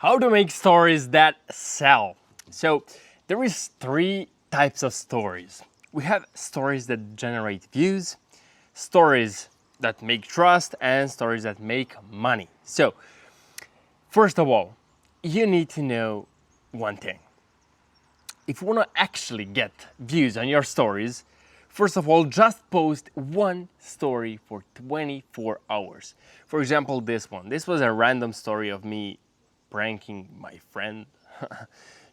How to make stories that sell. So there is three types of stories. We have stories that generate views, stories that make trust, and stories that make money. So first of all, you need to know one thing. If you want to actually get views on your stories, first of all, just post one story for 24 hours. For example, this one. This was a random story of me pranking my friend,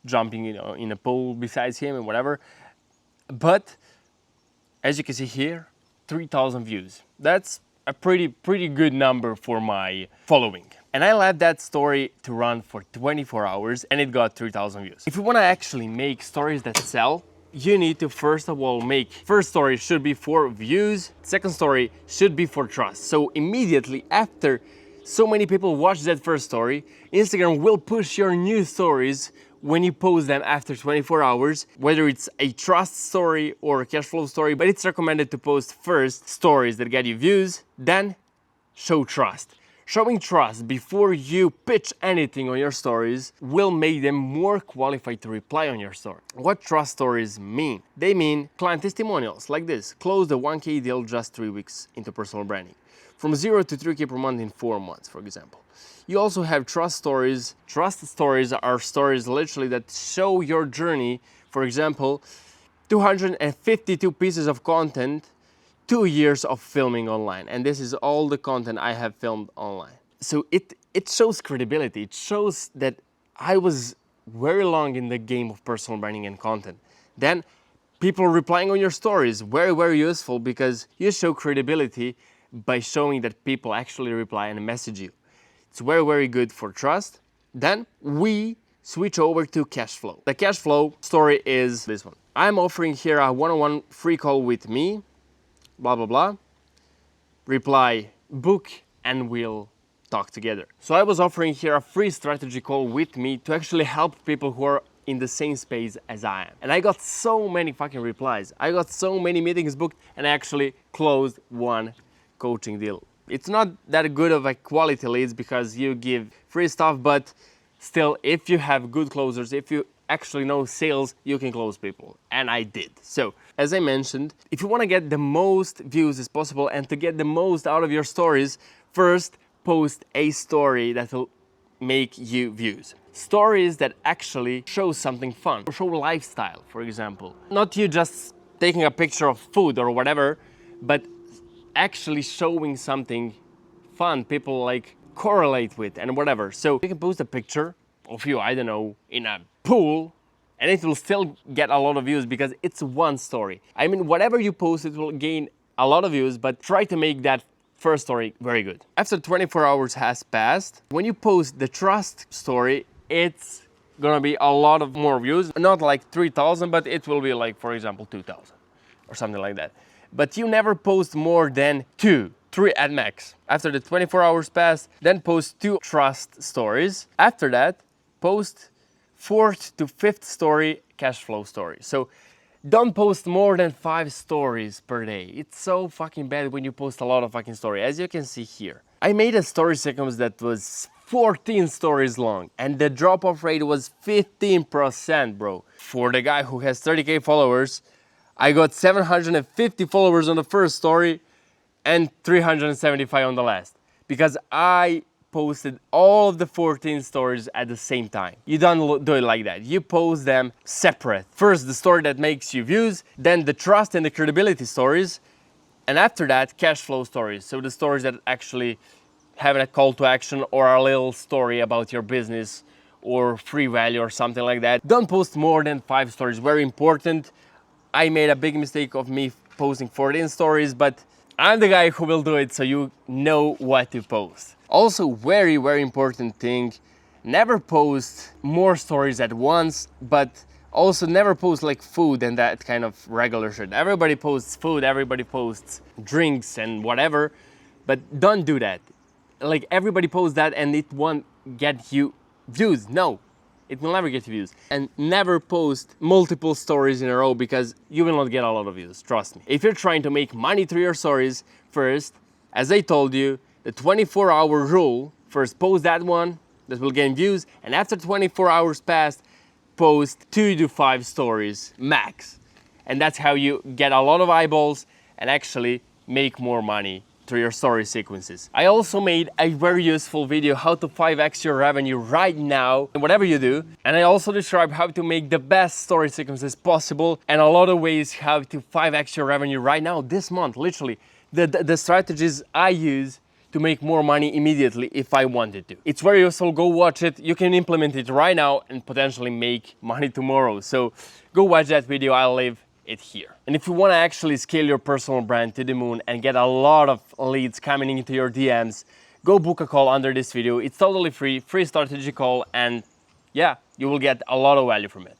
jumping in a pool besides him and whatever. But as you can see here, 3,000 views. That's a pretty good number for my following. And I let that story to run for 24 hours and it got 3,000 views. If you want to actually make stories that sell, you need to first of all first story should be for views, second story should be for trust. So immediately after so many people watch that first story, Instagram will push your new stories when you post them after 24 hours, whether it's a trust story or a cash flow story, but it's recommended to post first stories that get you views, then show trust. Showing trust before you pitch anything on your stories will make them more qualified to reply on your story. What trust stories mean? They mean client testimonials like this. Closed a 1K deal just 3 weeks into personal branding. From 0 to 3K per month in 4 months, for example. You also have trust stories. Trust stories are stories literally that show your journey. For example, 252 pieces of content, 2 years of filming online. And this is all the content I have filmed online. So it shows credibility. It shows that I was very long in the game of personal branding and content. Then people replying on your stories, very useful because you show credibility by showing that people actually reply and message you. It's very good for trust. Then we switch over to cash flow. The cash flow story is this one. I'm offering here a one-on-one free call with me, blah, blah, blah. Reply, book, and we'll talk together. So I was offering here a free strategy call with me to actually help people who are in the same space as I am. And I got so many fucking replies. I got so many meetings booked and I actually closed one coaching deal. It's not that good of a quality leads because you give free stuff, but still, if you have good closers, if you actually know sales, you can close people. And I did. So, as I mentioned, if you want to get the most views as possible and to get the most out of your stories, first post a story that will make you views. Stories that actually show something fun, or show lifestyle, for example. Not you just taking a picture of food or whatever, but actually showing something fun people like correlate with and whatever. So you can post a picture of you, I don't know, in a pool and it will still get a lot of views because it's one story. I mean, whatever you post, it will gain a lot of views, but try to make that first story very good. After 24 hours has passed, when you post the trust story, it's gonna be a lot of more views. Not like 3,000, but it will be like, for example, 2,000 or something like that. But you never post more than 2, 3 at max. After the 24 hours pass, then post 2 trust stories. After that, post 4th to 5th story cash flow story. So don't post more than 5 stories per day. It's so fucking bad when you post a lot of fucking stories, as you can see here. I made a story sequence that was 14 stories long and the drop-off rate was 15%, bro. For the guy who has 30K followers, I got 750 followers on the first story and 375 on the last because I posted all of the 14 stories at the same time. You don't do it like that. You post them separate. First, the story that makes you views, then the trust and the credibility stories, and after that, cash flow stories. So the stories that actually have a call to action or a little story about your business or free value or something like that. Don't post more than 5 stories, very important. I made a big mistake of me posting 14 stories, but I'm the guy who will do it so you know what to post. Also, very important thing, never post more stories at once, but also never post like food and that kind of regular shit. Everybody posts food, everybody posts drinks and whatever, but don't do that. Like everybody posts that and it won't get you views. No. It will never get views. And never post multiple stories in a row because you will not get a lot of views, trust me. If you're trying to make money through your stories, first, as I told you, the 24-hour rule, first post that one, that will gain views, and after 24 hours passed, post 2 to 5 stories max. And that's how you get a lot of eyeballs and actually make more money through your story sequences. I also made a very useful video how to 5x your revenue right now in whatever you do. And I also describe how to make the best story sequences possible and a lot of ways how to 5x your revenue right now this month, literally. The strategies I use to make more money immediately if I wanted to. It's very useful, go watch it. You can implement it right now and potentially make money tomorrow. So go watch that video, I'll leave it here. And if you want to actually scale your personal brand to the moon and get a lot of leads coming into your DMs, go book a call under this video. It's totally free strategy call, and yeah, you will get a lot of value from it.